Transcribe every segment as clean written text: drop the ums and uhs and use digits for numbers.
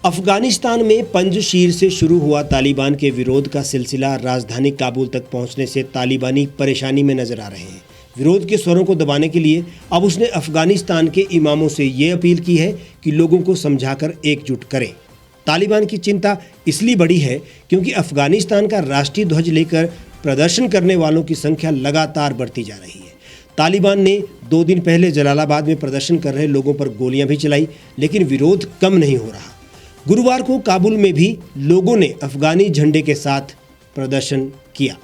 अफगानिस्तान में पंजशीर से शुरू हुआ तालिबान के विरोध का सिलसिला राजधानी काबुल तक पहुंचने से तालिबानी परेशानी में नजर आ रहे हैं। विरोध के स्वरों को दबाने के लिए अब उसने अफगानिस्तान के इमामों से ये अपील की है कि लोगों को समझाकर एकजुट करें। तालिबान की चिंता इसलिए बड़ी है क्योंकि अफगानिस्तान का राष्ट्रीय ध्वज लेकर प्रदर्शन करने वालों की संख्या लगातार बढ़ती जा रही है। तालिबान ने 2 दिन पहले जलालाबाद में प्रदर्शन कर रहे लोगों पर गोलियां भी चलाई, लेकिन विरोध कम नहीं हो रहा। गुरुवार को काबुल में भी लोगों ने अफगानी झंडे के साथ प्रदर्शन किया।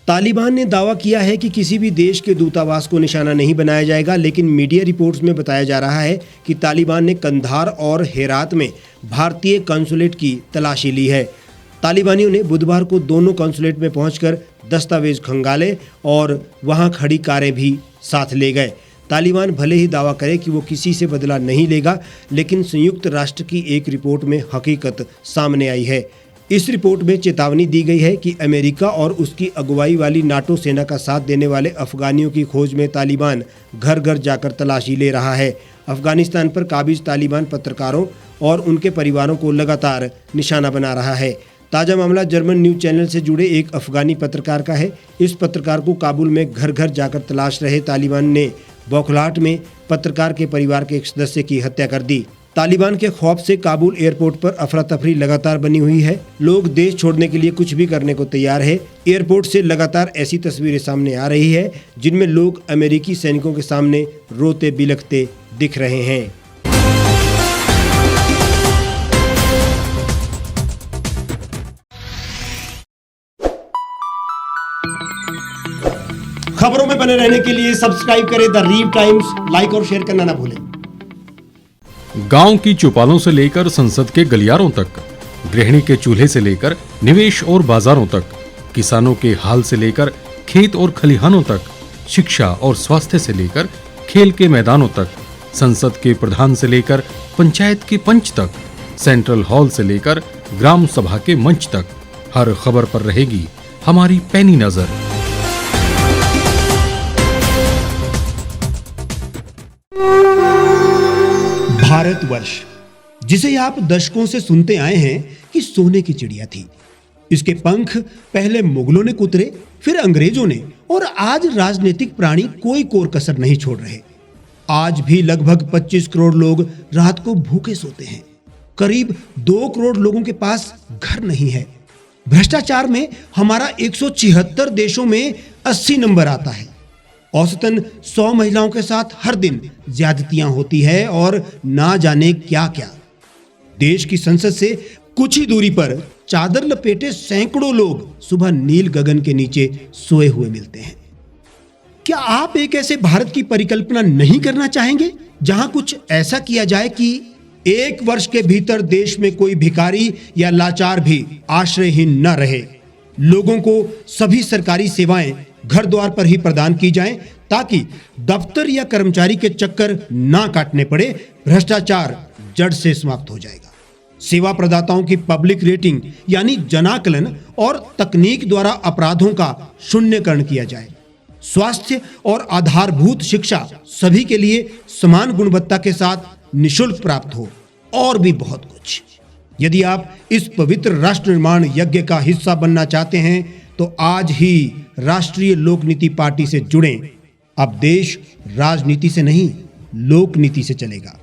तालिबान ने दावा किया है कि किसी भी देश के दूतावास को निशाना नहीं बनाया जाएगा, लेकिन मीडिया रिपोर्ट्स में बताया जा रहा है कि तालिबान ने कंधार और हेरात में भारतीय कॉन्सुलेट की तलाशी ली है। तालिबानियों ने बुधवार को दोनों कॉन्सुलेट में पहुंचकर दस्तावेज खंगाले और वहां खड़ी कारें भी साथ ले गए। तालिबान भले ही दावा करे कि वो किसी से बदला नहीं लेगा, लेकिन संयुक्त राष्ट्र की एक रिपोर्ट में हकीकत सामने आई है। इस रिपोर्ट में चेतावनी दी गई है कि अमेरिका और उसकी अगुवाई वाली नाटो सेना का साथ देने वाले अफगानियों की खोज में तालिबान घर घर जाकर तलाशी ले रहा है। अफगानिस्तान पर काबिज तालिबान पत्रकारों और उनके परिवारों को लगातार निशाना बना रहा है। ताज़ा मामला जर्मन न्यूज़ चैनल से जुड़े एक अफगानी पत्रकार का है। इस पत्रकार को काबुल में घर घर जाकर तलाश रहे तालिबान ने बौखलाहट में पत्रकार के परिवार के एक सदस्य की हत्या कर दी। तालिबान के खौफ से काबुल एयरपोर्ट पर अफरा तफरी लगातार बनी हुई है। लोग देश छोड़ने के लिए कुछ भी करने को तैयार है। एयरपोर्ट से लगातार ऐसी तस्वीरें सामने आ रही है जिनमें लोग अमेरिकी सैनिकों के सामने रोते बिलखते दिख रहे हैं। खबरों में बने रहने के लिए सब्सक्राइब करें द रीव टाइम्स, लाइक और शेयर करना ना भूलें। गांव की चौपालों से लेकर संसद के गलियारों तक, गृहिणी के चूल्हे से लेकर निवेश और बाजारों तक, किसानों के हाल से लेकर खेत और खलिहानों तक, शिक्षा और स्वास्थ्य से लेकर खेल के मैदानों तक, संसद के प्रधान से लेकर पंचायत के पंच तक, सेंट्रल हॉल से लेकर ग्राम सभा के मंच तक, हर खबर पर रहेगी हमारी पैनी नजर। भारतवर्ष, जिसे आप दशकों से सुनते आए हैं कि सोने की चिड़िया थी। इसके पंख पहले मुगलों ने कुतरे, फिर अंग्रेजों ने, और आज राजनीतिक प्राणी कोई कोर कसर नहीं छोड़ रहे। आज भी लगभग 25 करोड़ लोग रात को भूखे सोते हैं। करीब 2 करोड़ लोगों के पास घर नहीं है। भ्रष्टाचार में हमारा 176 देशों में 80 नंबर आता है। औसतन 100 महिलाओं के साथ हर दिन ज्यादतियां होती है और ना जाने क्या क्या। देश की संसद से कुछ ही दूरी पर चादर लपेटे सैकड़ों लोग सुबह नील गगन के नीचे सोए हुए मिलते हैं। क्या आप एक ऐसे भारत की परिकल्पना नहीं करना चाहेंगे जहां कुछ ऐसा किया जाए कि 1 वर्ष के भीतर देश में कोई भिखारी या लाचार भी आश्रयहीन न रहे? लोगों को सभी सरकारी सेवाएं घर द्वार पर ही प्रदान की जाएं ताकि दफ्तर या कर्मचारी के चक्कर ना काटने पड़े। भ्रष्टाचार जड़ से समाप्त हो जाएगा। सेवा प्रदाताओं की पब्लिक रेटिंग यानी जनाकलन और तकनीक द्वारा अपराधों का शून्यकरण किया जाए। स्वास्थ्य और आधारभूत शिक्षा सभी के लिए समान गुणवत्ता के साथ निःशुल्क प्राप्त हो, और भी बहुत कुछ। यदि आप इस पवित्र राष्ट्र निर्माण यज्ञ का हिस्सा बनना चाहते हैं तो आज ही राष्ट्रीय लोक नीति पार्टी से जुड़ें। अब देश राजनीति से नहीं, लोक नीति से चलेगा।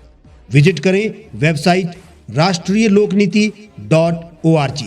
विजिट करें वेबसाइट rashtriyalokniti.org।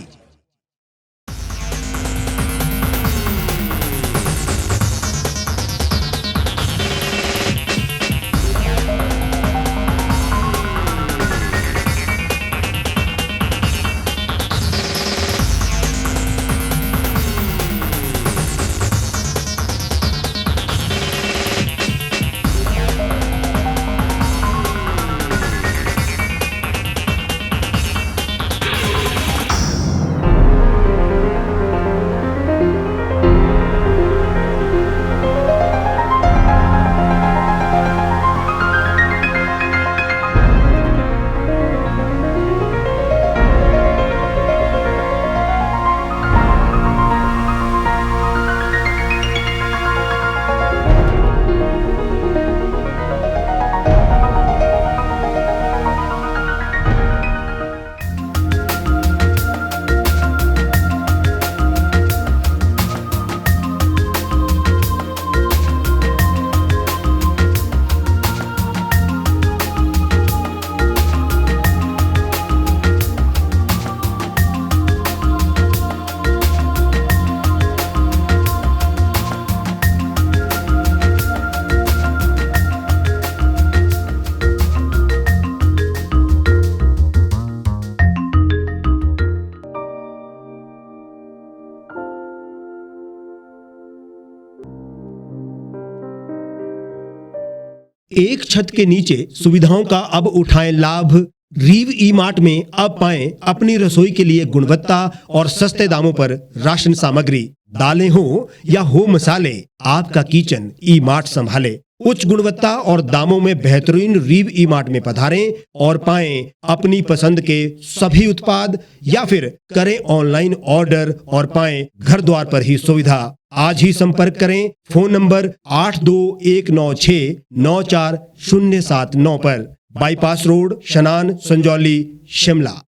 एक छत के नीचे सुविधाओं का अब उठाएं लाभ। रीव ई मार्ट में अब पाएं अपनी रसोई के लिए गुणवत्ता और सस्ते दामों पर राशन सामग्री। दालें हो या हो मसाले, आपका किचन ई मार्ट संभाले। उच्च गुणवत्ता और दामों में बेहतरीन रीव ई मार्ट में पधारें और पाएं अपनी पसंद के सभी उत्पाद, या फिर करें ऑनलाइन ऑर्डर और पाएं घर द्वार पर ही सुविधा। आज ही संपर्क करें फोन नंबर 8219694079 पर, बाईपास रोड, शनान, संजौली, शिमला।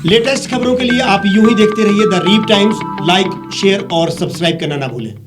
लेटेस्ट खबरों के लिए आप यूं ही देखते रहिए द रीव टाइम्स। लाइक, शेयर और सब्सक्राइब करना ना भूलें।